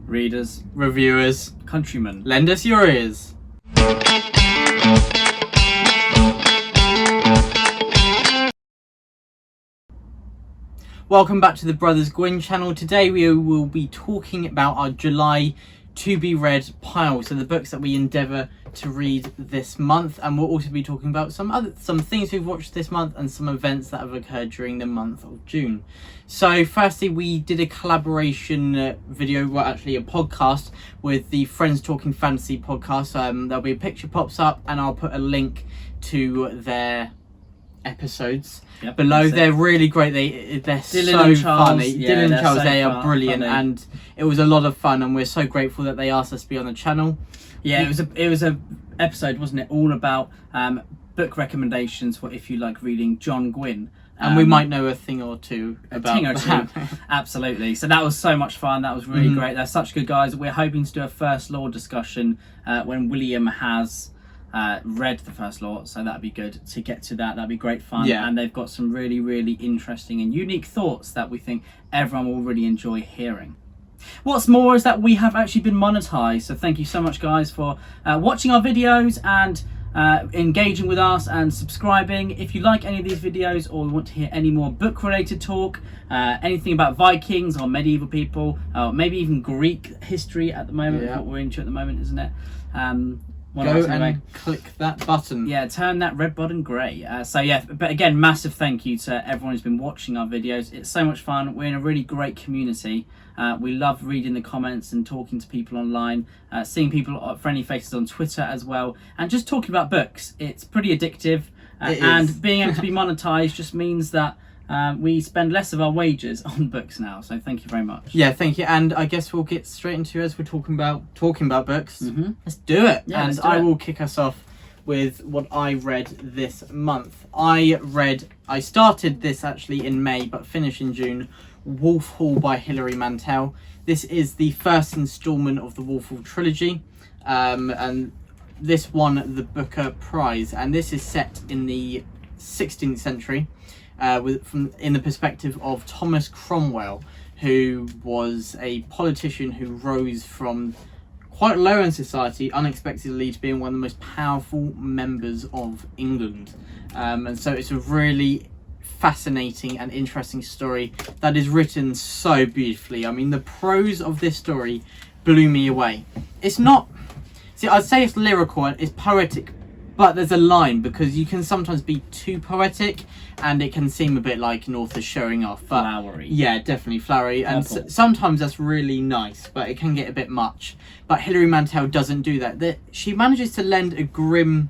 readers, reviewers, countrymen, lend us your ears. Welcome back to the Brothers Gwynne channel. Today we will be talking about our July to be read pile, so the books that we endeavour to read this month, and we'll also be talking about some things we've watched this month and some events that have occurred during the month of June. So firstly, we did a collaboration video, well actually a podcast, with the Friends Talking Fantasy podcast. There'll be a picture pops up and I'll put a link to their episodes below. They're really great. They're so funny. Dylan and Charles, they are brilliant, and it was a lot of fun, and we're so grateful that they asked us to be on the channel. It was a episode, wasn't it, all about book recommendations for if you like reading John Gwynne. And we might know a thing or two about that. Absolutely. So that was so much fun. That was really great. They're such good guys. We're hoping to do a First Law discussion when William has read the First Law, so that'd be good to get to that. That'd be great fun. And they've got some really, really interesting and unique thoughts that we think everyone will really enjoy hearing. What's more is that we have actually been monetized, so thank you so much, guys, for watching our videos and engaging with us and subscribing. If you like any of these videos or want to hear any more book related talk, anything about Vikings or medieval people, maybe even Greek history at the moment, what we're into at the moment, isn't it? Go and click that button. Yeah, turn that red button grey. But again, massive thank you to everyone who's been watching our videos. It's so much fun. We're in a really great community. We love reading the comments and talking to people online, seeing people, friendly faces on Twitter as well, and just talking about books. It's pretty addictive, and being able to be monetized just means that we spend less of our wages on books now, so thank you very much. Yeah, thank you. And I guess we'll get straight into, as we're talking about books. Let's do it. And I will kick us off with what I read this month. I started this actually in May but finished in June. Wolf Hall by Hilary Mantel. This is the first instalment of the Wolf Hall trilogy, and this won the Booker Prize, and this is set in the 16th century. In the perspective of Thomas Cromwell, who was a politician who rose from quite low in society unexpectedly to being one of the most powerful members of England. And so it's a really fascinating and interesting story that is written so beautifully. I mean, the prose of this story blew me away. It's not... See, I'd say it's lyrical and it's poetic, but there's a line, because you can sometimes be too poetic and it can seem a bit like an author showing off. But flowery. Yeah, definitely flowery. And sometimes that's really nice, but it can get a bit much. But Hilary Mantel doesn't do that. She manages to lend a grim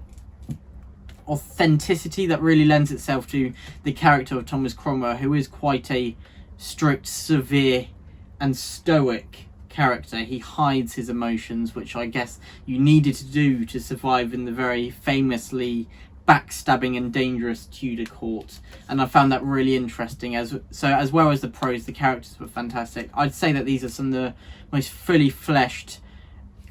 authenticity that really lends itself to the character of Thomas Cromwell, who is quite a strict, severe and stoic character. He hides his emotions, which I guess you needed to do to survive in the very famously backstabbing and dangerous Tudor court, and I found that really interesting. As well as the prose, the characters were fantastic. I'd say that these are some of the most fully fleshed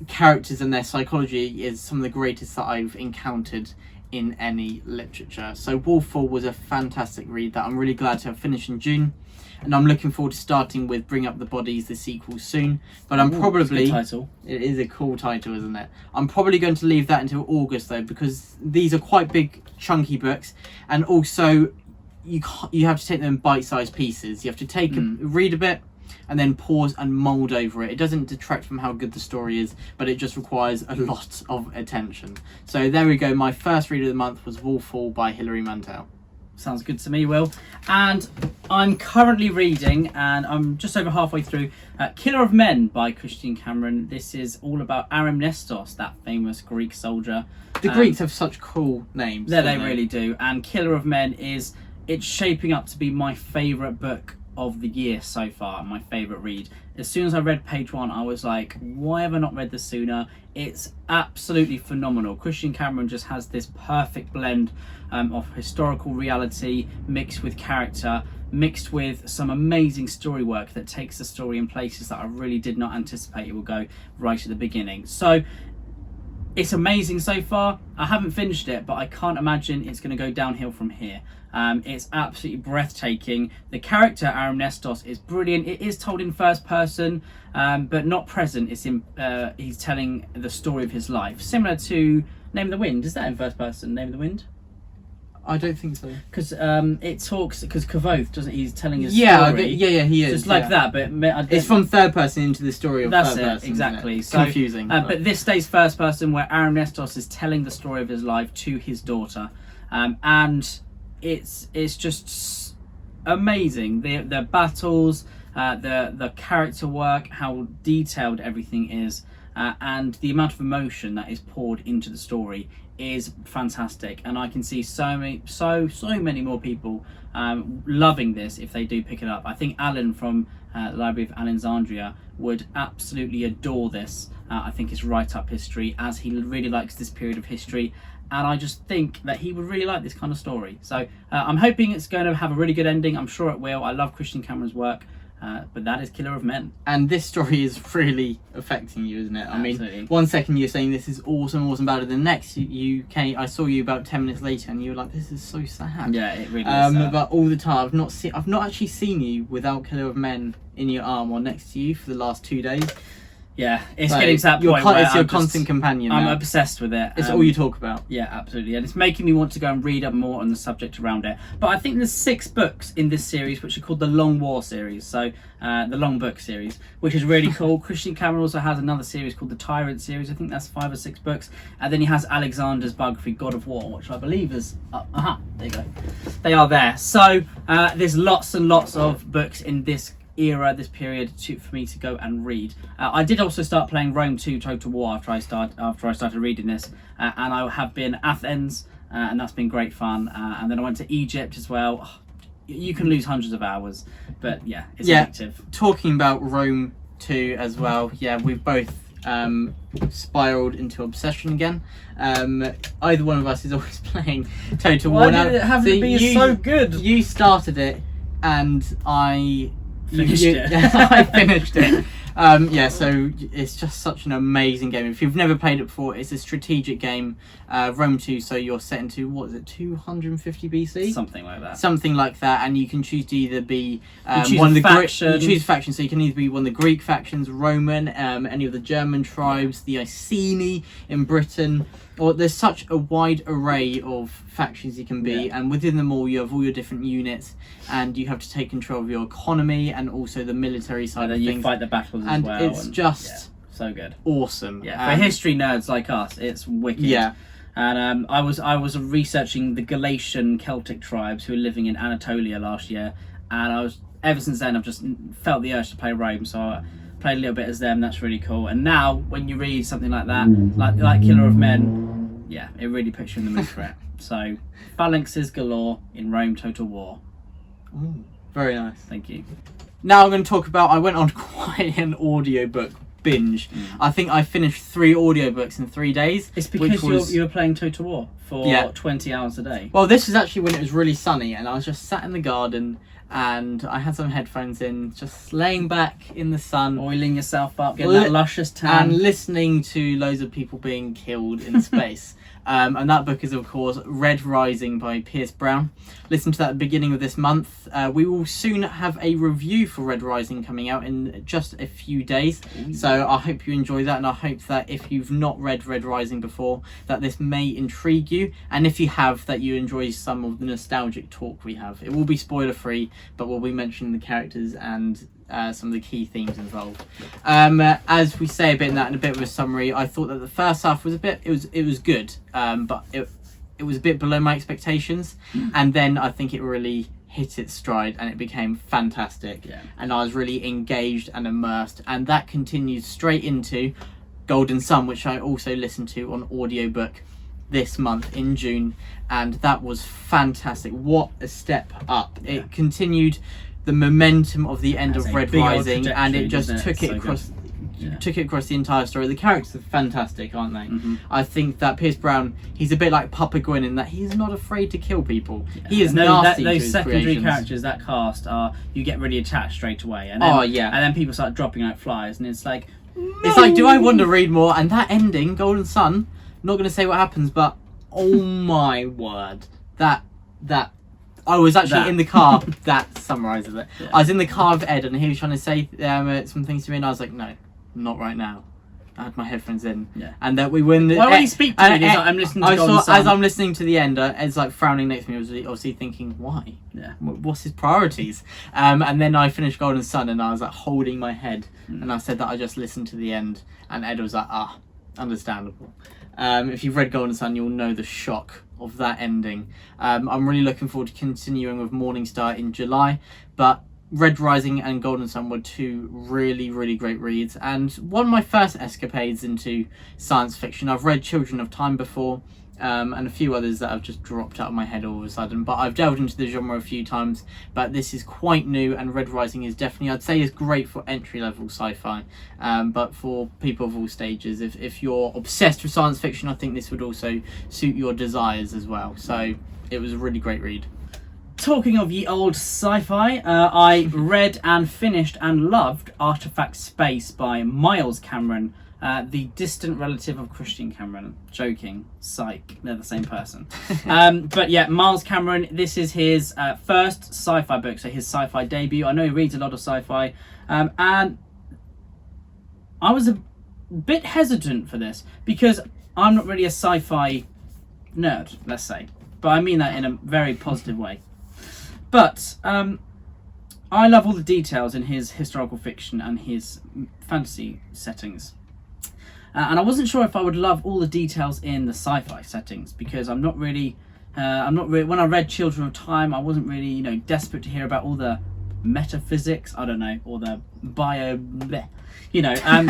characters, and their psychology is some of the greatest that I've encountered in any literature. So Wolf Hall was a fantastic read that I'm really glad to have finished in June, and I'm looking forward to starting with Bring Up the Bodies, the sequel, soon. But I'm probably... That's a good title. It is a cool title, isn't it? I'm probably going to leave that until August, though, because these are quite big, chunky books, and also you have to take them in bite-sized pieces. You have to take read a bit, and then pause and mould over it. It doesn't detract from how good the story is, but it just requires a lot of attention. So there we go. My first read of the month was Wolf Hall by Hilary Mantel. Sounds good to me, Will. And I'm currently reading, and I'm just over halfway through, Killer of Men by Christian Cameron. This is all about Arimnestos, that famous Greek soldier. The Greeks have such cool names. Yeah, they really do. And Killer of Men it's shaping up to be my favourite book of the year so far, my favourite read. As soon as I read page one, I was like, why have I not read this sooner? It's absolutely phenomenal. Christian Cameron just has this perfect blend of historical reality mixed with character, mixed with some amazing story work that takes the story in places that I really did not anticipate it would go right at the beginning. So it's amazing so far. I haven't finished it, but I can't imagine it's going to go downhill from here. It's absolutely breathtaking. The character Aramnestos is brilliant. It is told in first person, but not present. It's in he's telling the story of his life, similar to Name of the Wind. Is that in first person? Name of the Wind? I don't think so. Because it talks, because Kavoth doesn't. He's telling his yeah, story. he is. Just like that, but it's from third person into the story of that's third it, person. exactly. It's so confusing. But this stays first person, where Aramnestos is telling the story of his life to his daughter, and it's just amazing. The battles, the character work, how detailed everything is, and the amount of emotion that is poured into the story is fantastic. And I can see so many more people loving this if they do pick it up. I think Alan from the Library of Alexandria would absolutely adore this. I think it's right up his street, as he really likes this period of history, and I just think that he would really like this kind of story. So I'm hoping it's going to have a really good ending. I'm sure it will. I love Christian Cameron's work. But that is Killer of Men. And this story is really affecting you, isn't it? Absolutely. I mean, one second you're saying this is awesome, better than next. I saw you about 10 minutes later, and you were like, "This is so sad." Yeah, it really is sad. But all the time, I've not actually seen you without Killer of Men in your arm or next to you for the last 2 days. Yeah, it's getting to that point where it's your constant companion. I'm now. obsessed with it. It's all you talk about. Yeah, absolutely, and it's making me want to go and read up more on the subject around it. But I think there's 6 books in this series, which are called the Long War series, so the Long Book series, which is really cool. Christian Cameron also has another series called the Tyrant series. I think that's 5 or 6 books, and then he has Alexander's biography, God of War, which I believe is there you go. They are there. So there's lots and lots of books in this era, this period, for me to go and read. I did also start playing Rome 2 Total War after I started reading this, and I have been Athens, and that's been great fun. And then I went to Egypt as well. Oh, you can lose hundreds of hours, but yeah, it's addictive. Talking about Rome 2 as well, yeah, we've both spiraled into obsession again. Either one of us is always playing Total War. Why did it have to be so good? You started it, and I finished it. I finished it. So it's just such an amazing game. If you've never played it before, it's a strategic game. Rome 2, so you're set into, what is it, 250 BC? Something like that. Something like that, and you can choose to either be one of the faction. You choose a faction, so you can either be one of the Greek factions, Roman, any of the German tribes, the Iceni in Britain. Or there's such a wide array of factions you can be, and within them all you have all your different units, and you have to take control of your economy and also the military side of things. You fight the battles as well. It's just so good. Awesome. Yeah, for history nerds like us, it's wicked. Yeah. And I was researching the Galatian Celtic tribes who were living in Anatolia last year, and ever since then I've just felt the urge to play Rome, so I played a little bit as them. That's really cool. And now when you read something like that, like Killer of Men, yeah, it really puts you in the mood for it. So phalanxes galore in Rome Total War. Ooh, very nice. Thank you. Now I'm going to talk about, I went on quite an audiobook binge. I think I finished 3 audiobooks in 3 days. It's because you were playing Total War for 20 hours a day. Well, this was actually when it was really sunny, and I was just sat in the garden, and I had some headphones in, just laying back in the sun, oiling yourself up, getting that luscious tan, and listening to loads of people being killed in space. And that book is, of course, Red Rising by Pierce Brown. Listen to that at the beginning of this month. We will soon have a review for Red Rising coming out in just a few days. Ooh. So I hope you enjoy that, and I hope that if you've not read Red Rising before, that this may intrigue you. And if you have, that you enjoy some of the nostalgic talk we have. It will be spoiler free, but we'll be mentioning the characters and some of the key themes involved. As we say a bit in that, in a bit of a summary, I thought that the first half was it was good, but it was a bit below my expectations, and then I think it really hit its stride and it became fantastic, and I was really engaged and immersed, and that continued straight into Golden Sun, which I also listened to on audiobook this month in June, and that was fantastic. What a step up. It continued the momentum of the end of Red Rising, and it just took it across the entire story. The characters are fantastic, aren't they? I think that Pierce Brown, he's a bit like Papa Gwynne in that he's not afraid to kill people. He is nasty to his those secondary creations. characters, that cast, you get really attached straight away, and then, and then people start dropping like flies, and it's like, It's like, do I want to read more? And that ending, Golden Sun, not going to say what happens, but oh my word, that I was actually in the car. That summarises it. Yeah. I was in the car with Ed, and he was trying to say some things to me, and I was like, no, not right now. I had my headphones in, and that we win. Why would he speak to me? I'm listening to Golden Sun. As I'm listening to the end, Ed's like frowning next to me. I was obviously thinking, why? Yeah. What's his priorities? And then I finished Golden Sun, and I was like holding my head, and I said that I just listened to the end, and Ed was like, understandable. If you've read Golden Sun, you'll know the shock of that ending. I'm really looking forward to continuing with Morningstar in July, but Red Rising and Golden Sun were two really, really great reads, and one of my first escapades into science fiction. I've read Children of Time before, and a few others that have just dropped out of my head all of a sudden, but I've delved into the genre a few times, but this is quite new, and Red Rising is definitely, I'd say, is great for entry-level sci-fi, but for people of all stages. If you're obsessed with science fiction, I think this would also suit your desires as well, so it was a really great read. Talking of ye old sci-fi, I read and finished and loved Artifact Space by Miles Cameron, the distant relative of Christian Cameron. Joking, psych, they're the same person. But yeah, Miles Cameron, this is his first sci-fi book, so his sci-fi debut. I know he reads a lot of sci-fi, and I was a bit hesitant for this because I'm not really a sci-fi nerd, let's say, but I mean that in a very positive way. But I love all the details in his historical fiction and his fantasy settings. And I wasn't sure if I would love all the details in the sci-fi settings, because I'm not really, when I read Children of Time, I wasn't really, desperate to hear about all the metaphysics, I don't know, or the bleh,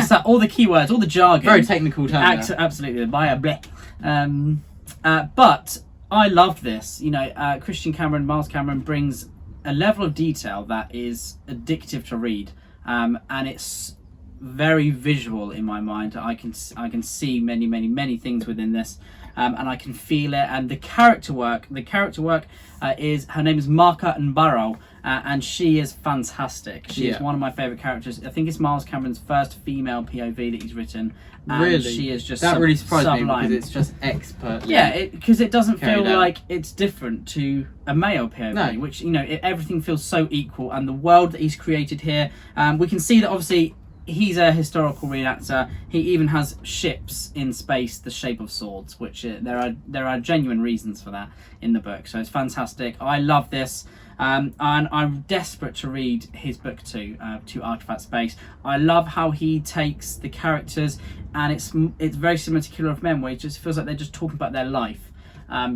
so all the keywords, all the jargon. Very technical term. Absolutely, the bio bleh. But I loved this. Miles Cameron brings a level of detail that is addictive to read, and it's very visual in my mind. I can see many things within this, and I can feel it. And the character work is, her name is Marka Nbarro, and she is fantastic. She is one of my favourite characters. I think it's Miles Cameron's first female POV that he's written. And really? She is just that really surprised sublime. Me because it's just expert. Yeah, because it doesn't feel like it's different to a male POV, which, everything feels so equal. And the world that he's created here, we can see that obviously he's a historical reenactor. He even has ships in space the shape of swords, which there are genuine reasons for that in the book. So it's fantastic. I love this. And I'm desperate to read his book too, to Artifact Space. I love how he takes the characters, and it's very similar to Killer of Men, where it just feels like they're just talking about their life.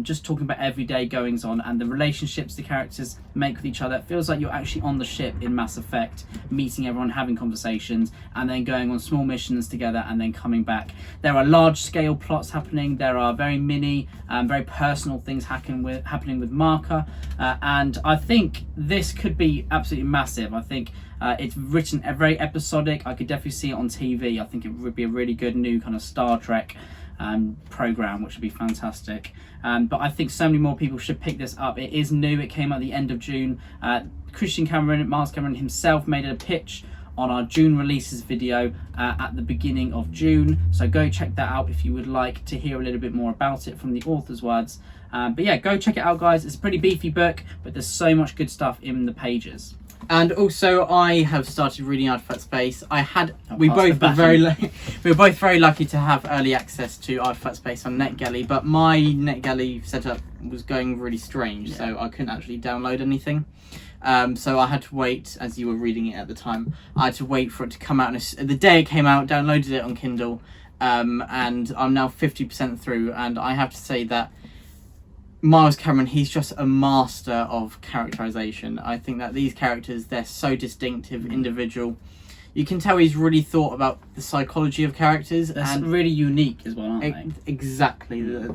Just talking about everyday goings on and the relationships the characters make with each other. It feels like you're actually on the ship in Mass Effect, meeting everyone, having conversations, and then going on small missions together and then coming back. There are large scale plots happening. There are very mini, very personal things happening with Marka, and I think this could be absolutely massive. I think it's written very episodic. I could definitely see it on TV. I think it would be a really good new kind of Star Trek program, which would be fantastic. But I think so many more people should pick this up. It is new. It came out the end of June. Miles Cameron himself made a pitch on our June releases video at the beginning of June. So go check that out if you would like to hear a little bit more about it from the author's words. But yeah, go check it out, guys. It's a pretty beefy book, but there's so much good stuff in the pages. And also, I have started reading Artifact Space. We were both very lucky to have early access to Artifact Space on NetGalley, but my NetGalley setup was going really strange, so I couldn't actually download anything. So I had to wait, as you were reading it at the time, I had to wait for it to come out. And the day it came out, downloaded it on Kindle, and I'm now 50% through, and I have to say that Miles Cameron, he's just a master of characterization. I think that these characters, they're so distinctive, individual. You can tell he's really thought about the psychology of characters. They're really unique as well, aren't they? Exactly.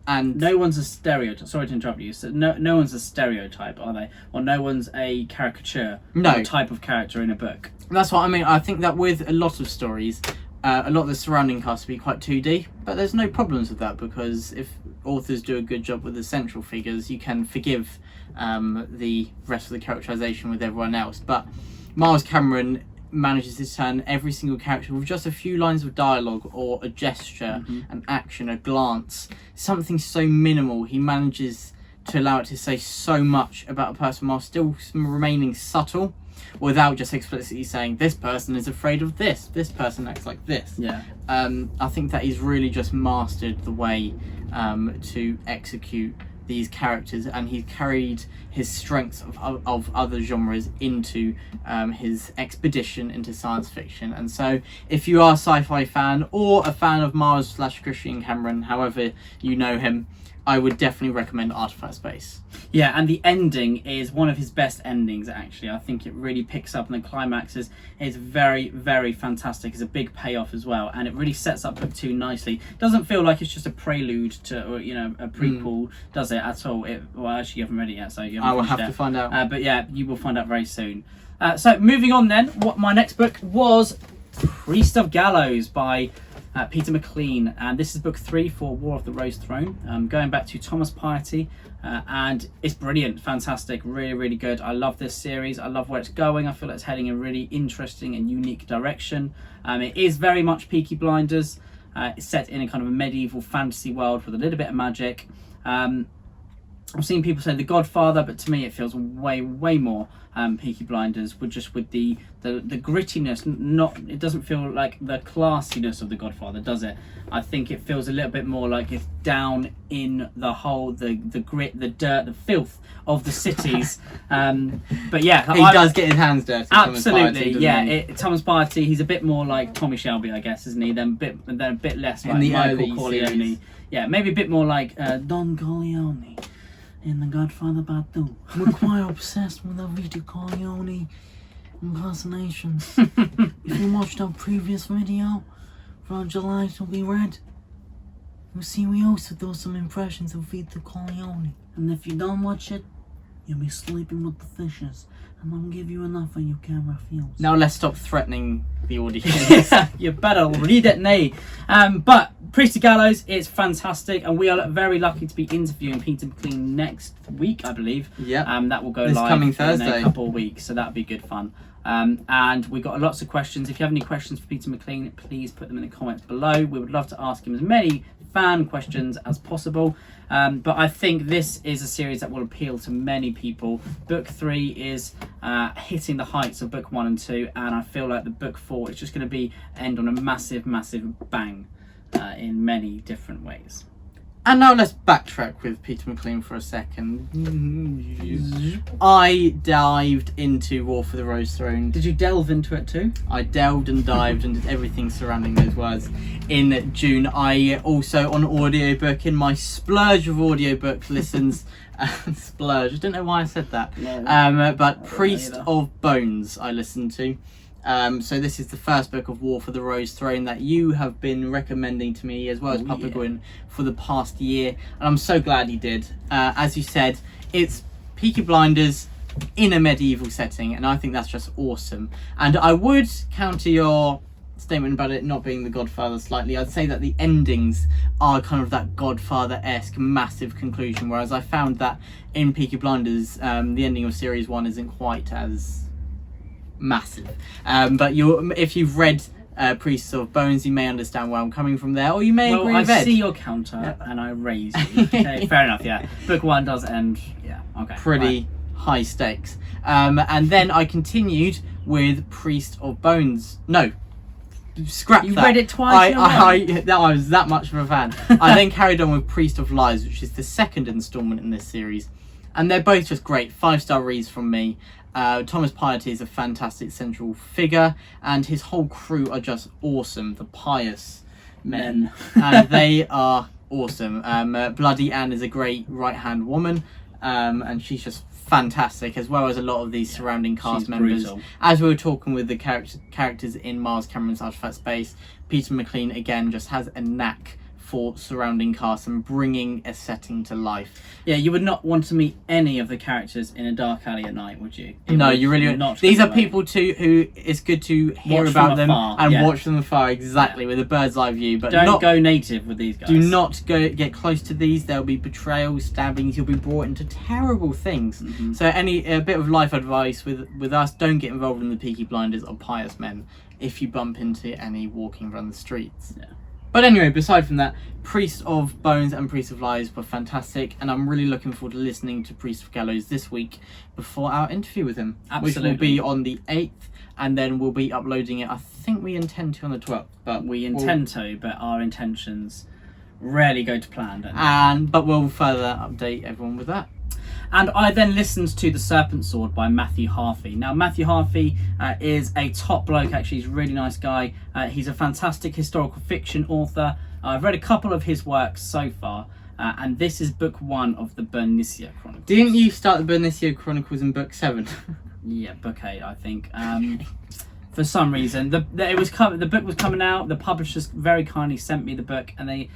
And no one's a stereotype. Sorry to interrupt you. So no one's a stereotype, are they? Or no one's a caricature of a type of character in a book. That's what I mean. I think that with a lot of stories, a lot of the surrounding cast will be quite 2D, but there's no problems with that, because if authors do a good job with the central figures, you can forgive the rest of the characterization with everyone else. But Miles Cameron, manages to turn every single character with just a few lines of dialogue or a gesture, an action, a glance, something so minimal. He manages to allow it to say so much about a person while still remaining subtle, without just explicitly saying this person is afraid of this person acts like this. I think that he's really just mastered the way to execute these characters, and he's carried his strengths of other genres into his expedition into science fiction. And so if you are a sci-fi fan or a fan of Mars / Christian Cameron, however you know him, I would definitely recommend Artifact Space. Yeah, and the ending is one of his best endings, actually. I think it really picks up, and the climax is very, very fantastic. It's a big payoff as well, and it really sets up book 2 nicely. Doesn't feel like it's just a prelude to, or, you know, a prequel, does it, at all? Well, actually, you haven't read it yet, so you haven't. I will have to find out. But yeah, you will find out very soon. So moving on then, what my next book was Priest of Gallows by Peter McLean, and this is book 3 for War of the Rose Throne, going back to Thomas Piety, and it's brilliant, fantastic, really, really good. I love this series. I love where it's going. I feel like it's heading in a really interesting and unique direction. It is very much Peaky Blinders. It's set in a kind of a medieval fantasy world with a little bit of magic. I've seen people say The Godfather, but to me it feels way more Peaky Blinders, with the grittiness. It doesn't feel like the classiness of The Godfather, does it? I think it feels a little bit more like it's down in the hole, the grit, the dirt, the filth of the cities. But yeah, he does get his hands dirty. Absolutely, yeah. Thomas Piety, he's a bit more like Tommy Shelby, I guess, isn't he? Then a bit less like Michael Corleone. Series. Yeah, maybe a bit more like Don Corleone in The Godfather Part 2. We're quite obsessed with our Vito Corleone impersonations. If you watched our previous video for July to be read, you'll see we also do some impressions of Vito Corleone. And if you don't watch it, you'll be sleeping with the fishes. And I'll give you enough of your camera feels. Now let's stop threatening the audience. You better read it, nay. But Priest of Gallows is fantastic, and we are very lucky to be interviewing Peter McLean next week, I believe. Yeah. That will go this live coming Thursday. In a couple of weeks, so that'll be good fun. And we got lots of questions. If you have any questions for Peter McLean, please put them in the comments below. We would love to ask him as many fan questions as possible. But I think this is a series that will appeal to many people. Book 3 is hitting the heights of book 1 and 2, and I feel like the book 4 is just going to end on a massive bang in many different ways. And now let's backtrack with Peter McLean for a second. I dived into War for the Rose Throne. Did you delve into it too? I delved and dived into everything surrounding those words in June. I also, on audiobook, in my splurge of audiobook listens, splurge, I don't know why I said that, no. But Priest of Bones I listened to. So this is the first book of War for the Rose Throne that you have been recommending to me, as well as Papa Gwynne, for the past year, and I'm so glad he did. As you said, it's Peaky Blinders in a medieval setting, and I think that's just awesome. And I would counter your statement about it not being The Godfather slightly. I'd say that the endings are kind of that Godfather-esque massive conclusion, whereas I found that in Peaky Blinders, the ending of series 1 isn't quite as massive. But if you've read Priests of Bones, you may understand where I'm coming from there, or you may agree with Ed. I see your counter, and I raise you. Okay, fair enough, yeah. Book 1 does end, okay. Pretty high stakes. And then I continued with Priest of Bones. No, scrap you that. You read it twice I was that much of a fan. I then carried on with Priest of Lies, which is the second installment in this series. And they're both just great. 5-star reads from me. Thomas Piety is a fantastic central figure, and his whole crew are just awesome. The pious men. And they are awesome. Bloody Anne is a great right-hand woman, and she's just fantastic, as well as a lot of these surrounding cast members. Brutal. As we were talking with the characters in Miles Cameron's Artifact Space, Peter McLean again just has a knack for surrounding cast and bringing a setting to life. Yeah, you would not want to meet any of the characters in a dark alley at night, would you? No, you really wouldn't. These are people too who it's good to hear about them and watch them afar, exactly, with a bird's eye view. But don't go native with these guys. Do not get close to these. There'll be betrayals, stabbings. You'll be brought into terrible things. So a bit of life advice with us: don't get involved in the Peaky Blinders or Pious Men if you bump into any walking around the streets. Yeah. But anyway, beside from that, Priest of Bones and Priest of Lies were fantastic, and I'm really looking forward to listening to Priest of Gallows this week before our interview with him. Absolutely. Which will be on the 8th, and then we'll be uploading it, I think we intend to on the 12th. But our intentions rarely go to plan, don't they? But we'll further update everyone with that. And I then listened to The Serpent Sword by Matthew Harvey. Now, Matthew Harvey is a top bloke, actually. He's a really nice guy. He's a fantastic historical fiction author. I've read a couple of his works so far, and this is book 1 of the Bernicia Chronicles. Didn't you start the Bernicia Chronicles in book 7? Yeah, book 8, I think. For some reason, the book was coming out. The publishers very kindly sent me the book, and they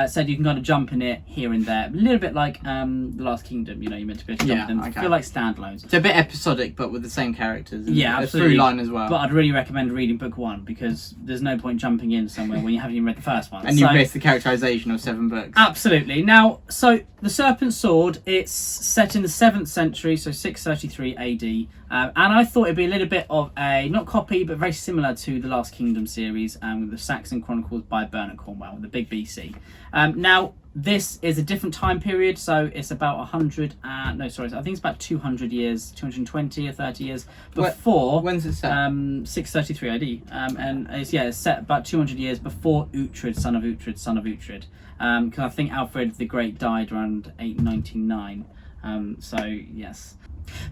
said you can kind of jump in it here and there, a little bit like The Last Kingdom. You know, you meant to be able to jump in them. Okay. I feel like standalones. It's a bit episodic, but with the same characters. And yeah, absolutely. A through line as well. But I'd really recommend reading book 1 because there's no point jumping in somewhere when you haven't even read the first one. And you miss the characterization of 7 books. Absolutely. Now, so The Serpent Sword, it's set in the 7th century, so 633 AD. And I thought it'd be a little bit of a, not copy, but very similar to the Last Kingdom series with the Saxon Chronicles by Bernard Cornwell, the big BC. Now, this is a different time period, so it's about I think it's about 200 years, 220 or 30 years before. When's it set? 633 AD. And it's set about 200 years before Uhtred, son of Uhtred. Because I think Alfred the Great died around 899. So, yes.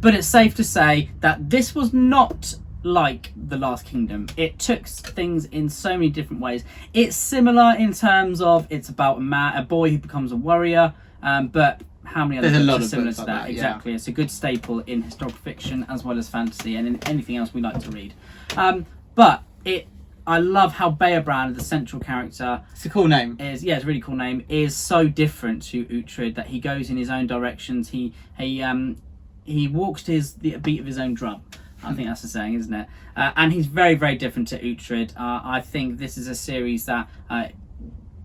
But it's safe to say that this was not like The Last Kingdom. It took things in so many different ways. It's similar in terms of it's about a boy who becomes a warrior, but how many other books are similar to that? Like exactly. It's a good staple in historical fiction as well as fantasy and in anything else we like to read. I love how Bearbrand, the central character, it's a cool name. It's a really cool name. Is so different to Uhtred that he goes in his own directions. He walks to the beat of his own drum. I think that's the saying, isn't it? And he's very, very different to Uhtred. I think this is a series that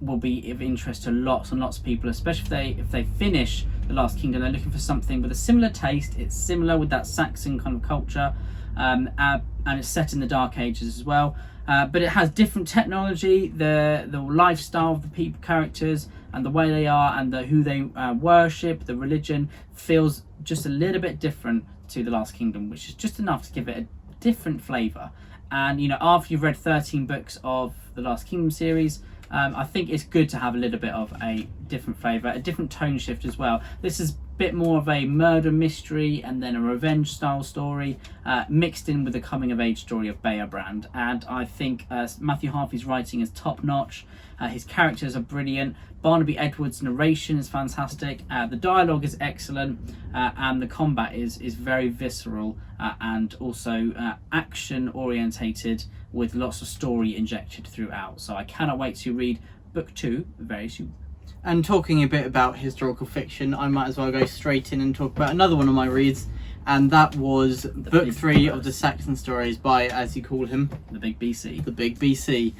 will be of interest to lots and lots of people, especially if they finish The Last Kingdom. They're looking for something with a similar taste. It's similar with that Saxon kind of culture, and it's set in the Dark Ages as well. But it has different technology, the lifestyle of the people characters, and the way they are, and who they worship. The religion feels just a little bit different to The Last Kingdom, which is just enough to give it a different flavour. And after you've read 13 books of the Last Kingdom series, I think it's good to have a little bit of a different flavour, a different tone shift as well. This is a bit more of a murder mystery and then a revenge style story, mixed in with the coming of age story of Bearbrand. And I think Matthew Harvey's writing is top notch. His characters are brilliant. Barnaby Edwards' narration is fantastic. The dialogue is excellent, and the combat is very visceral and also action orientated, with lots of story injected throughout. So I cannot wait to read book 2 very soon. And talking a bit about historical fiction, I might as well go straight in and talk about another one of my reads, and that was book 3 of the Saxon stories by, as you call him, the Big BC. The Big BC.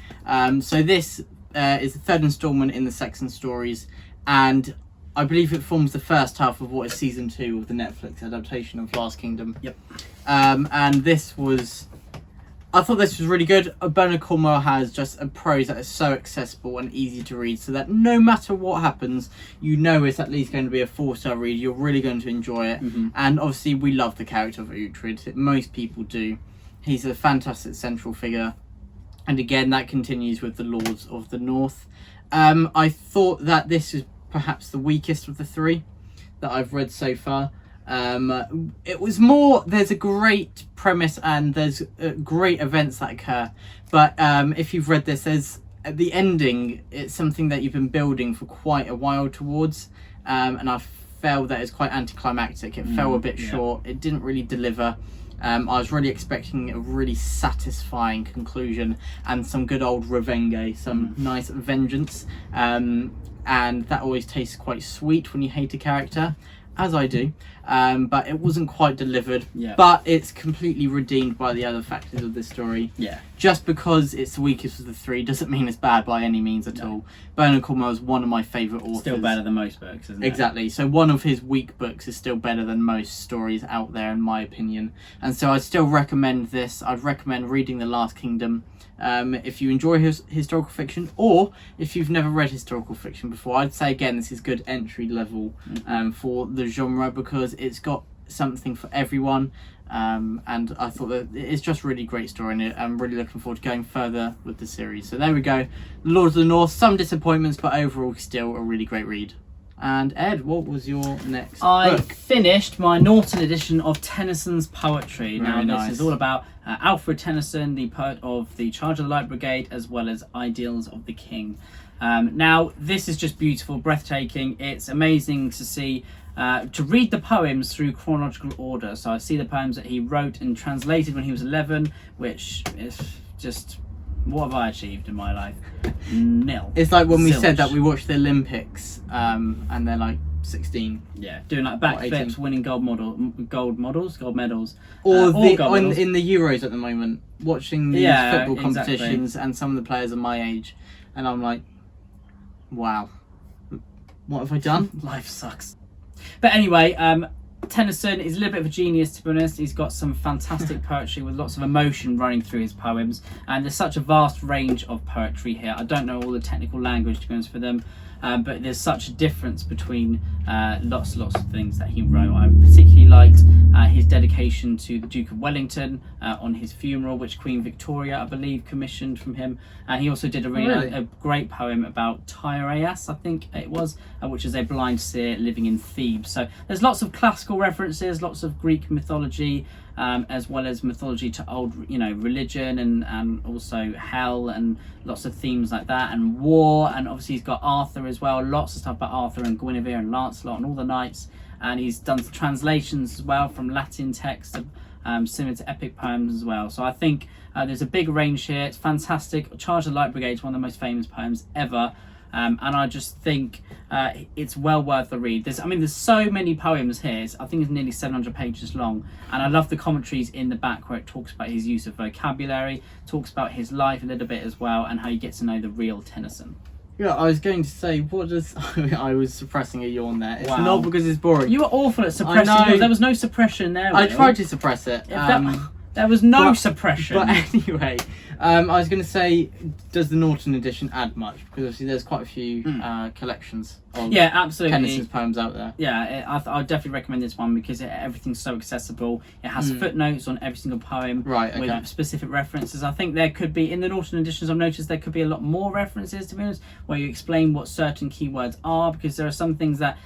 So this is the 3rd instalment in the Saxon stories, and I believe it forms the first half of what is season 2 of the Netflix adaptation of Last Kingdom. Yep. And I thought this was really good. Bernard Cornwell has just a prose that is so accessible and easy to read, so that no matter what happens, it's at least going to be a 4-star read. You're really going to enjoy it. Mm-hmm. And obviously we love the character of Uhtred. Most people do. He's a fantastic central figure. And again, that continues with the Lords of the North. I thought that this is perhaps the weakest of the 3 that I've read so far. It was more, there's a great premise and there's great events that occur, but if you've read this, there's at the ending, it's something that you've been building for quite a while towards, and I felt that it's quite anticlimactic. It fell a bit short. It didn't really deliver. I was really expecting a really satisfying conclusion and some good old revenge, some nice vengeance, and that always tastes quite sweet when you hate a character, as I do, but it wasn't quite delivered. Yeah. But it's completely redeemed by the other factors of this story. Yeah. Just because it's the weakest of the three doesn't mean it's bad by any means at all. Bernard Cornwell is one of my favourite authors. Still better than most books, isn't it? Exactly. So one of his weak books is still better than most stories out there, in my opinion. And so I'd still recommend this. I'd recommend reading The Last Kingdom. If you enjoy historical fiction, or if you've never read historical fiction before, I'd say again this is good entry level for the genre, because it's got something for everyone, and I thought that it's just a really great story, and I'm really looking forward to going further with the series. So there we go, Lord of the North. Some disappointments, but overall still a really great read. And Ed, what was your next I book? finished my Norton edition of Tennyson's poetry. Now Very nice. This is all about Alfred Tennyson, the poet of the Charge of the Light Brigade, as well as Ideals of the King. Now this is just beautiful, breathtaking. It's amazing to see, to read the poems through chronological order. So I see the poems that he wrote and translated when he was 11, which is just, what have I achieved in my life? Nil. It's like when we Zilch. said that we watched the Olympics, and they're like 16. Yeah, doing like backflips, winning gold medals, Or all the gold medals. in the Euros at the moment, watching these football competitions, and some of the players are my age, and I'm like, wow, what have I done? Life sucks. But anyway, Tennyson is a little bit of a genius, to be honest. He's got some fantastic poetry with lots of emotion running through his poems, and there's such a vast range of poetry here. I don't know all the technical language, to be honest, for them, but there's such a difference between lots of things that he wrote. I particularly liked his dedication to the Duke of Wellington on his funeral, which Queen Victoria, I believe, commissioned from him. And he also did a great poem about Tyreus, I think it was, which is a blind seer living in Thebes. So there's lots of classical references, lots of Greek mythology, as well as mythology to old, religion, and also hell, and lots of themes like that, and war. And obviously he's got Arthur as well, lots of stuff about Arthur and Guinevere and Lancelot and all the knights. And he's done translations as well from Latin text, similar to epic poems as well. So I think there's a big range here. It's fantastic. Charge of the Light Brigade is one of the most famous poems ever. And I just think it's well worth the read. There's so many poems here. I think it's nearly 700 pages long. And I love the commentaries in the back where it talks about his use of vocabulary, talks about his life a little bit as well, and how you get to know the real Tennyson. Yeah, I was going to say, what does... I was suppressing a yawn there. It's Wow. not because it's boring. You were awful at suppressing yours. There was no suppression there, Will. I tried to suppress it. There was no suppression. But anyway, I was going to say, does the Norton edition add much? Because obviously there's quite a few collections of absolutely. Tennyson's poems out there. Yeah, I would definitely recommend this one because everything's so accessible. It has footnotes on every single poem, Right, okay. with specific references. I think there could be, in the Norton editions, I've noticed there could be a lot more references, to be honest, where you explain what certain keywords are, because there are some things that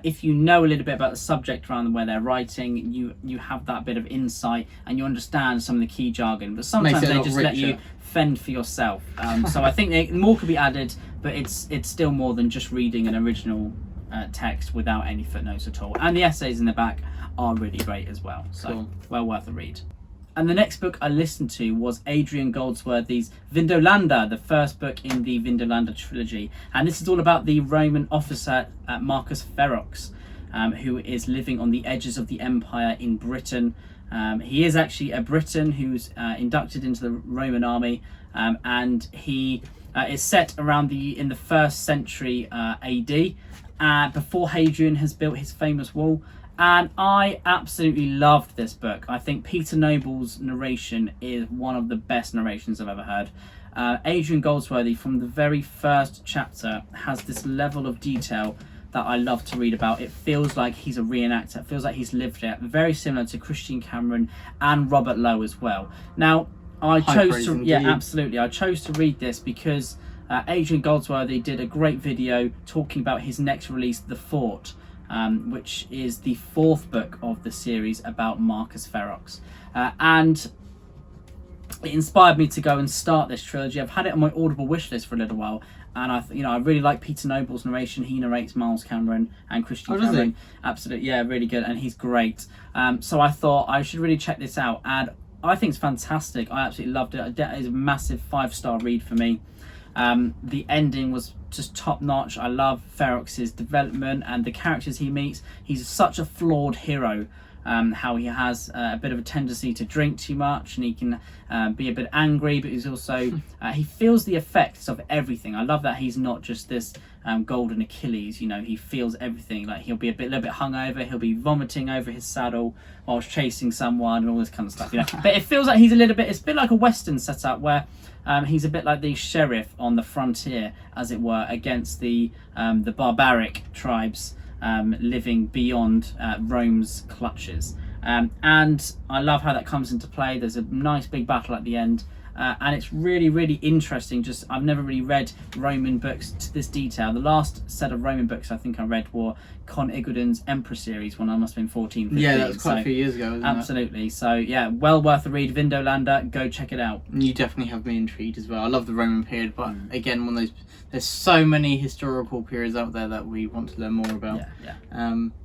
if you know a little bit about the subject around where they're writing, you have that bit of insight and you understand some of the key jargon. But sometimes they just let you fend for yourself. So I think more could be added, but it's still more than just reading an original text without any footnotes at all. And the essays in the back are really great as well. So Cool. Well worth a read. And the next book I listened to was Adrian Goldsworthy's Vindolanda, the first book in the Vindolanda trilogy. And this is all about the Roman officer Marcus Ferox, who is living on the edges of the empire in Britain. He is actually a Briton who's inducted into the Roman army, and he is set around in the 1st century AD, before Hadrian has built his famous wall. And I absolutely loved this book. I think Peter Noble's narration is one of the best narrations I've ever heard. Adrian Goldsworthy, from the very first chapter, has this level of detail that I love to read about. It feels like he's a reenactor. It feels like he's lived it. Very similar to Christian Cameron and Robert Lowe as well. Now, I chose to read this because Adrian Goldsworthy did a great video talking about his next release, The Fort, which is the 4th book of the series about Marcus Ferox. And it inspired me to go and start this trilogy. I've had it on my Audible wish list for a little while, and I really like Peter Noble's narration. He narrates Miles Cameron and Christian Cameron. Absolutely, yeah, really good, and he's great. So I thought I should really check this out, and I think it's fantastic. I absolutely loved it. It is a massive 5-star read for me. The ending was just top notch. I love Ferox's development and the characters he meets. He's such a flawed hero. How he has a bit of a tendency to drink too much, and he can be a bit angry, but he's also he feels the effects of everything. I love that he's not just this golden Achilles. He feels everything. Like he'll be a little bit hungover, he'll be vomiting over his saddle whilst chasing someone and all this kind of stuff. But it feels like he's it's a bit like a Western setup where he's a bit like the sheriff on the frontier, as it were, against the barbaric tribes living beyond Rome's clutches. And I love how that comes into play. There's a nice big battle at the end, and it's really, really interesting. I've never really read Roman books to this detail. The last set of Roman books I think I read were Con Igudin's Emperor series when I must have been 14, 15. Yeah, that was quite a few years ago, wasn't absolutely. So yeah, well worth a read. Vindolanda, go check it out. You definitely have me intrigued as well. I love the Roman period, but again, one of those, there's so many historical periods out there that we want to learn more about.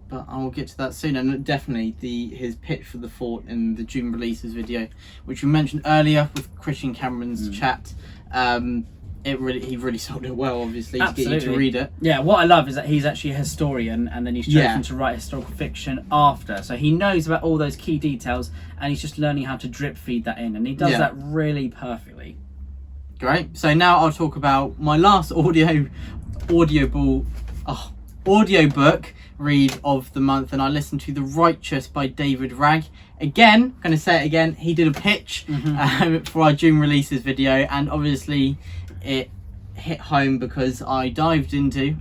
But I will get to that soon. And definitely his pitch for the fort in the June releases video, which we mentioned earlier with Christian Cameron's chat, he really sold it well, obviously, to get you to read it. Yeah, what I love is that he's actually a historian, and then he's chosen to write historical fiction after. So he knows about all those key details, and he's just learning how to drip feed that in, and he does that really perfectly. Great. So now I'll talk about my last audiobook read of the month, and I listened to The Righteous by David Ragg. Again, I'm going to say it again, he did a pitch for our June releases video, and obviously it hit home because I delved into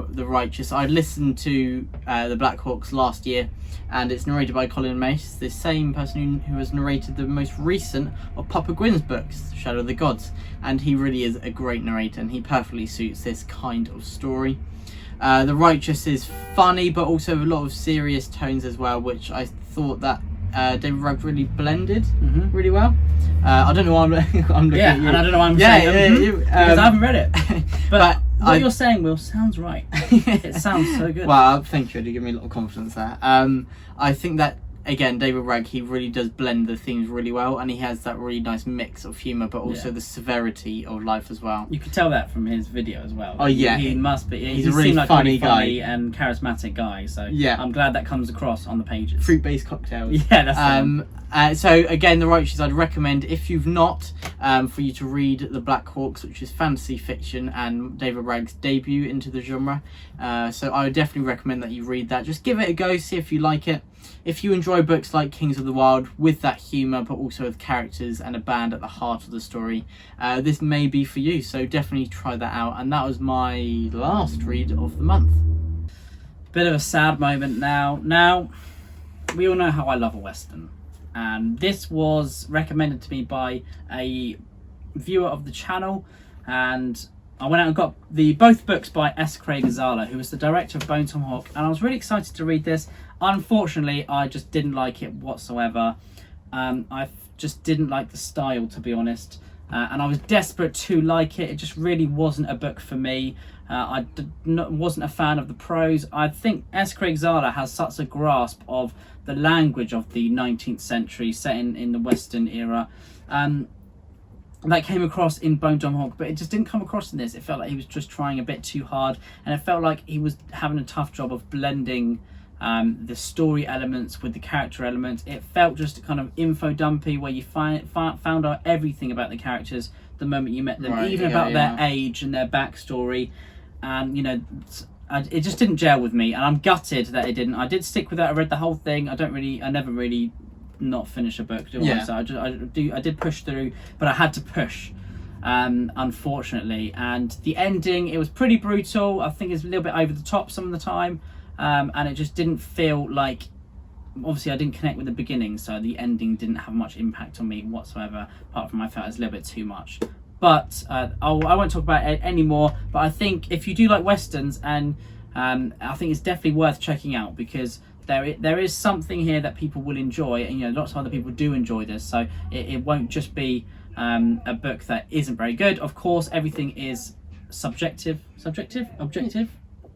The Righteous. I listened to the Black Hawks last year, and it's narrated by Colin Mace, the same person who has narrated the most recent of Papa Gwynne's books, Shadow of the Gods, and he really is a great narrator, and he perfectly suits this kind of story. The Righteous is funny, but also a lot of serious tones as well, which I thought that David Ragg really blended really well. I don't know why I'm looking at you. And I don't know why I'm saying because I haven't read it. But what you're saying, Will, sounds right. It sounds so good. Well, thank you. You give me a lot of confidence there. I think that, again, David Ragg, he really does blend the themes really well, and he has that really nice mix of humour, but also the severity of life as well. You could tell that from his video as well. Oh yeah, he must be. He's a really funny guy and charismatic guy. So yeah, I'm glad that comes across on the pages. Fruit-based cocktails. Yeah, that's so again, The Righteous, I'd recommend, if you've not, for you to read The Black Hawks, which is fantasy fiction and David Ragg's debut into the genre. So I would definitely recommend that you read that. Just give it a go, see if you like it. If you enjoy books like Kings of the Wild with that humour, but also with characters and a band at the heart of the story, this may be for you. So definitely try that out. And that was my last read of the month. Bit of a sad moment now. Now, we all know how I love a Western. And this was recommended to me by a viewer of the channel, and I went out and got both books by S. Craig Azala, who was the director of Bone Tomahawk, and I was really excited to read this. Unfortunately, I just didn't like it whatsoever. I just didn't like the style, to be honest, and I was desperate to like it. It just really wasn't a book for me. I wasn't a fan of the prose. I think S. Craig Azala has such a grasp of the language of the 19th century set in the Western era. That came across in Bone Tomahawk, but it just didn't come across in this. It felt like he was just trying a bit too hard, and it felt like he was having a tough job of blending the story elements with the character elements. It felt just kind of info dumpy, where you found out everything about the characters the moment you met them, even about their age and their backstory. And it just didn't gel with me, and I'm gutted that it didn't. I did stick with it. I read the whole thing. I never really not finish a book, do I? So I did push through, but I had to push, unfortunately. And the ending, it was pretty brutal. I think it's a little bit over the top some of the time, and it just didn't feel like. Obviously, I didn't connect with the beginning, so the ending didn't have much impact on me whatsoever. Apart from I felt it was a little bit too much. But I won't talk about it anymore. But I think if you do like Westerns, and I think it's definitely worth checking out, because there is something here that people will enjoy, and lots of other people do enjoy this, so it won't just be a book that isn't very good. Of course, everything is subjective. Objective.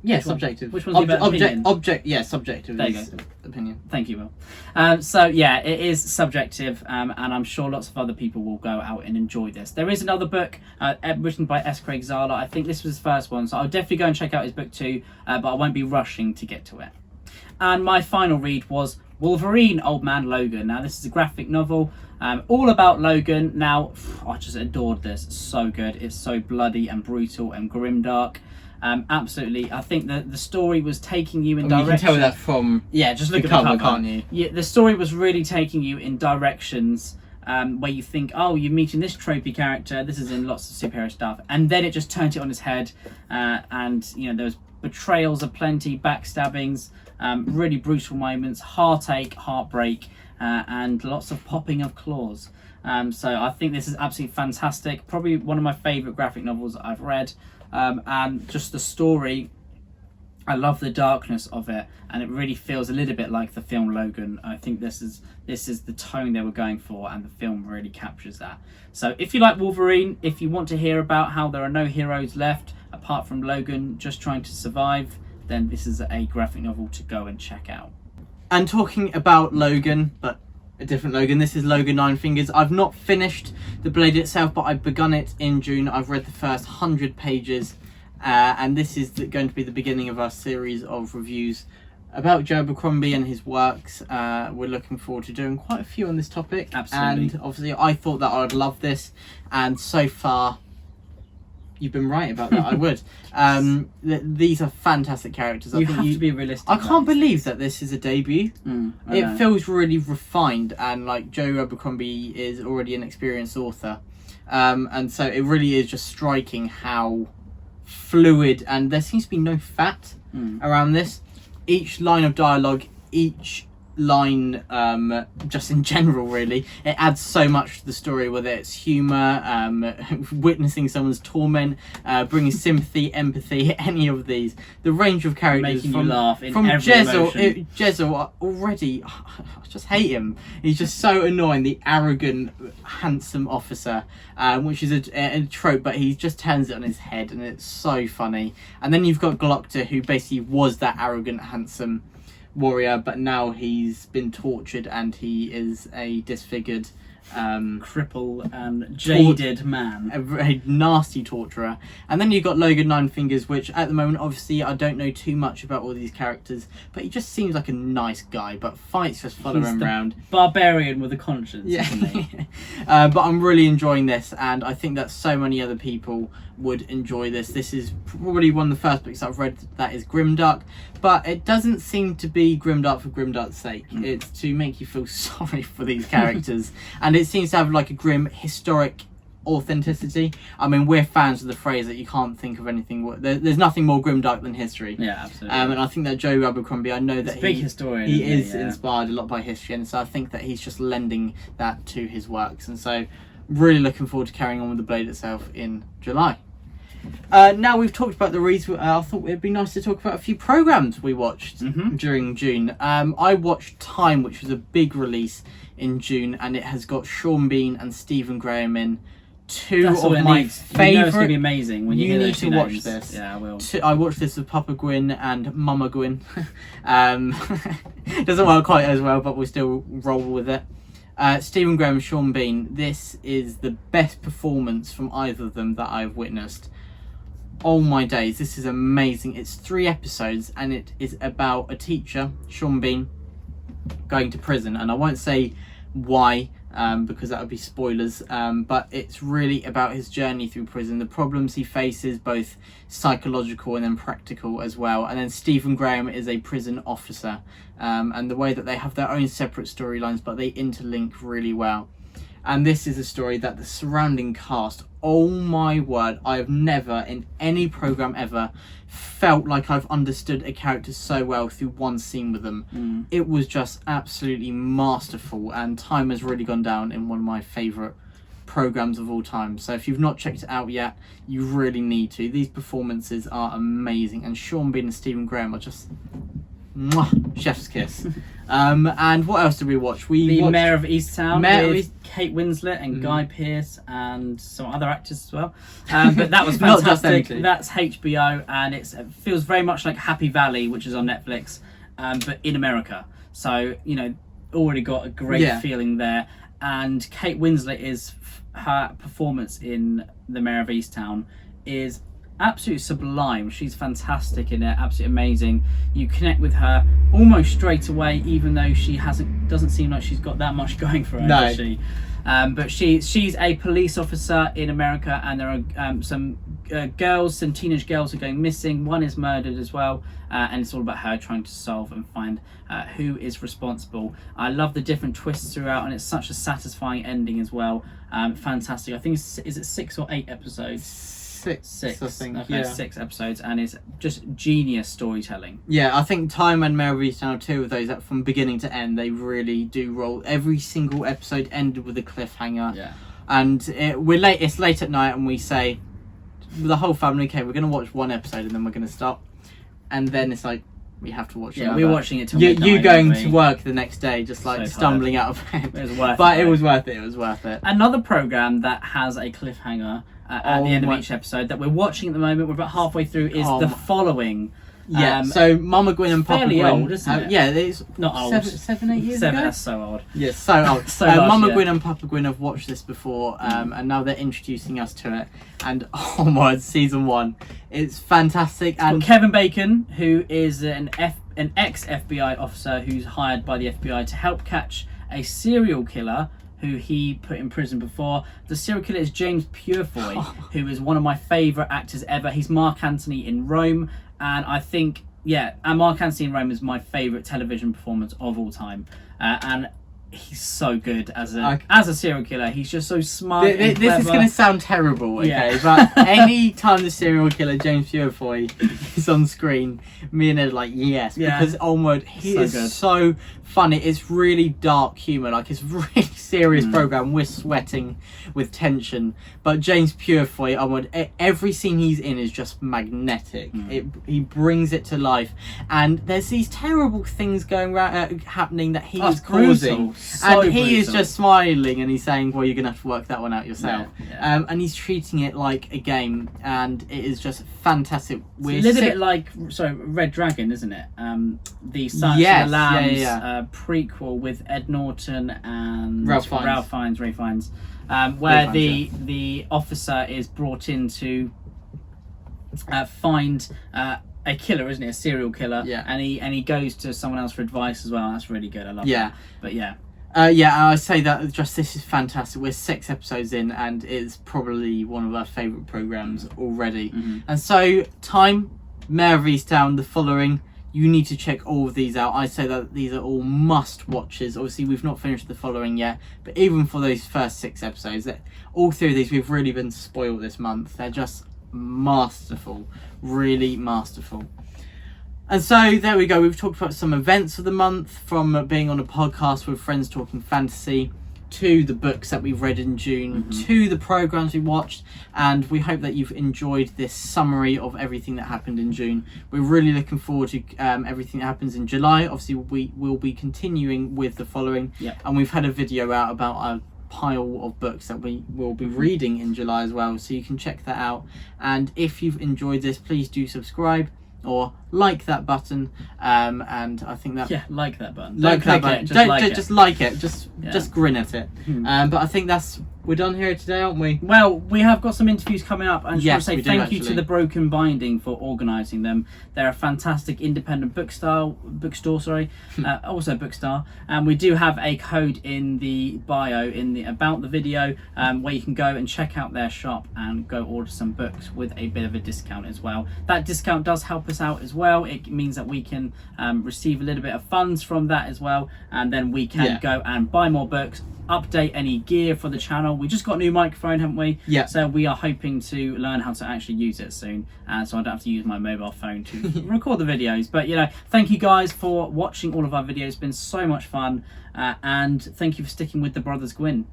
Yeah, subjective. Which one's your opinion? Yeah, subjective. There you is opinion. Thank you, Will. So yeah, it is subjective, and I'm sure lots of other people will go out and enjoy this. There is another book written by S. Craig Zahler. I think this was his first one, so I'll definitely go and check out his book too, but I won't be rushing to get to it. And my final read was Wolverine Old Man Logan. Now this is a graphic novel all about Logan. Now I just adored this. So good. It's so bloody and brutal and grimdark. Absolutely. I think that the story was taking you in directions. You can tell that from just look the at the cover, cover, can't you? Yeah, the story was really taking you in directions where you think, oh, you're meeting this tropey character. This is in lots of superhero stuff, and then it just turned it on its head. And there was betrayals aplenty, backstabbings, really brutal moments, heartache, heartbreak, and lots of popping of claws. So I think this is absolutely fantastic. Probably one of my favourite graphic novels that I've read. And just the story, I love the darkness of it, and it really feels a little bit like the film Logan. I think this is the tone they were going for, and the film really captures that. So if you like Wolverine, if you want to hear about how there are no heroes left apart from Logan just trying to survive, then this is a graphic novel to go and check out. And talking about Logan, but a different Logan, this is Logan Nine Fingers. I've not finished the Blade itself, but I've begun it in June. I've read the first 100 pages, and this is going to be the beginning of our series of reviews about Joe Abercrombie and his works. We're looking forward to doing quite a few on this topic. Absolutely. And obviously I thought that I would love this, and so far you've been right about that. I would. These are fantastic characters. You have to be realistic. I can't believe that this is a debut. It Feels really refined, and like Joe Abercrombie is already an experienced author, and so it really is just striking how fluid, and there seems to be no fat around this. Each line of dialogue, each line, just in general, really, it adds so much to the story, whether it's humour, witnessing someone's torment, bringing sympathy, empathy, any of these. The range of characters, making you laugh in from every emotion. Jezzel already, I just hate him. He's just so annoying, the arrogant, handsome officer, which is a trope, but he just turns it on his head, and it's so funny. And then you've got Glockter, who basically was that arrogant, handsome warrior, but now he's been tortured and he is a disfigured cripple and jaded man, a very nasty torturer. And then you've got Logan Nine Fingers, which at the moment, obviously, I don't know too much about all these characters, but he just seems like a nice guy, but fights just follow him around. Barbarian with a conscience, isn't he? But I'm really enjoying this, and I think that so many other people would enjoy this. This is probably one of the first books I've read that is grimdark, but it doesn't seem to be grimdark for grimdark's sake. It's to make you feel sorry for these characters, and it seems to have like a grim historic authenticity. I mean, we're fans of the phrase that you can't think of anything. There's nothing more grimdark than history. Yeah, absolutely. And I think that Joe Abercrombie, I know that big historian. He is inspired a lot by history, and so I think that he's just lending that to his works. And so, really looking forward to carrying on with the Blade itself in July. Now we've talked about the reads, I thought it'd be nice to talk about a few programs we watched during June. I watched Time, which was a big release in June, and it has got Sean Bean and Stephen Graham in. Two of my favourite. You know it's going to be amazing when you hear need those to two watch names. this. Yeah, I will. I watched this with Papa Gwynne and Mama Gwynne. Doesn't work quite as well, but we'll still roll with it. Stephen Graham and Sean Bean. This is the best performance from either of them that I've witnessed. Oh my days, this is amazing. It's 3 episodes, and it is about a teacher, Sean Bean, going to prison. And I won't say why, because that would be spoilers, but it's really about his journey through prison, the problems he faces, both psychological and then practical as well. And then Stephen Graham is a prison officer, and the way that they have their own separate storylines, but they interlink really well. And this is a story that the surrounding cast, oh my word, I have never in any program ever felt like I've understood a character so well through one scene with them. It was just absolutely masterful, and Time has really gone down in one of my favourite programs of all time. So if you've not checked it out yet, you really need to. These performances are amazing, and Sean Bean and Stephen Graham are just mwah, chef's kiss. And what else did we watch? We watched Mayor of Easttown Mayor with Kate Winslet and Guy Pearce and some other actors as well. But that was Not just fantastic. empty. That's HBO, and it feels very much like Happy Valley, which is on Netflix, but in America. So, you know, already got a great feeling there. And Kate Winslet her performance in The Mayor of Easttown is absolutely sublime. She's fantastic in it, absolutely amazing. You connect with her almost straight away, even though she doesn't seem like she's got that much going for her, does she? But she's a police officer in America, and there are some teenage girls are going missing. One is murdered as well, and it's all about her trying to solve and find who is responsible. I love the different twists throughout, and it's such a satisfying ending as well. Fantastic. I think is it 6 or 8 episodes? Six, I think. Okay, 6 episodes, and it's just genius storytelling. Yeah, I think Time and Mayor of Easttown are 2 of those that from beginning to end they really do roll. Every single episode ended with a cliffhanger. Yeah. And it's late at night, and we say the whole family, okay, we're going to watch one episode and then we're going to stop. And then it's like, we have to watch another. We're watching it till midnight. You going to work the next day, just like So stumbling out of bed. It was worth it. But it was worth it. It was worth it. Another program that has a cliffhanger at the end of each episode that we're watching at the moment, we're about halfway through, is The Following. Yeah, so Mama Gwynne and Papa Gwynne. Fairly old, isn't it? Yeah, it's not old. 7, 8 years ago. That's so old. Yeah, so old. So last Mama year. Gwynne and Papa Gwynne have watched this before, and now they're introducing us to it. And oh my God, season 1, it's fantastic. And Kevin Bacon, who is an ex-FBI officer who's hired by the FBI to help catch a serial killer who he put in prison before. The serial killer is James Purefoy, who is one of my favourite actors ever. He's Mark Antony in Rome, and I think, and Mark Antony in Rome is my favourite television performance of all time. And he's so good as a serial killer. He's just so smart. This is going to sound terrible, okay? But any time the serial killer James Purefoy is on screen, me and Ed are like, yes, because Onward, he is so funny. It's really dark humour, like it's really serious program. We're sweating with tension, but James Purefoy, Onward, every scene he's in is just magnetic. He brings it to life, and there's these terrible things going around, happening that he is causing. And he is just smiling, and he's saying, well, you're going to have to work that one out yourself. And he's treating it like a game, and it is just fantastic. It's a little bit like Red Dragon, isn't it? The Silence of the Lambs prequel with Ed Norton and Ralph Fiennes, where the officer is brought in to find a killer, isn't it? A serial killer. And he goes to someone else for advice as well. That's really good. I love that. But I say that this is fantastic. We're 6 episodes in, and it's probably one of our favourite programmes already. And so, Time, Mayor of Easttown, The Following, you need to check all of these out. I say that these are all must watches. Obviously, we've not finished The Following yet, but even for those first 6 episodes, all 3 of these we've really been spoiled this month. They're just masterful, really masterful. And so there we go. We've talked about some events of the month, from being on a podcast with friends talking fantasy, to the books that we've read in June, to the programs we watched, and we hope that you've enjoyed this summary of everything that happened in June. We're really looking forward to everything that happens in July. Obviously, we will be continuing with The Following, and we've had a video out about our pile of books that we will be reading in July as well, so you can check that out. And if you've enjoyed this, please do subscribe or like that button, and I think that like that button. Just like it. Just grin at it. But I think we're done here today, aren't we? Well, we have got some interviews coming up, and yes, I want to say thank you to The Broken Binding for organising them. They're a fantastic independent bookstore, also Bookstar, and we do have a code in the bio in the about the video, where you can go and check out their shop and go order some books with a bit of a discount as well. That discount does help us out as well. It means that we can receive a little bit of funds from that as well, and then we can go and buy more books, update any gear for the channel. We just got a new microphone, haven't we? So we are hoping to learn how to actually use it soon, so I don't have to use my mobile phone to record the videos. But thank you guys for watching all of our videos. It's been so much fun, and thank you for sticking with the Brothers Gwynne.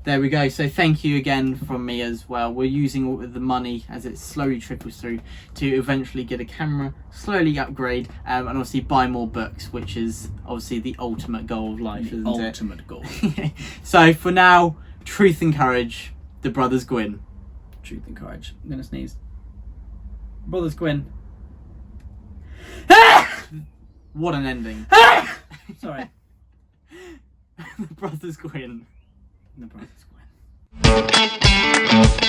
There we go. So thank you again from me as well. We're using all of the money as it slowly trickles through to eventually get a camera, slowly upgrade, and obviously buy more books, which is obviously the ultimate goal of life, isn't it? Ultimate goal. So for now, truth and courage, the Brothers Gwynne. Truth and courage. I'm gonna sneeze. Brothers Gwynne. What an ending. Sorry. The Brothers Gwynne. The Brothers Gwynne.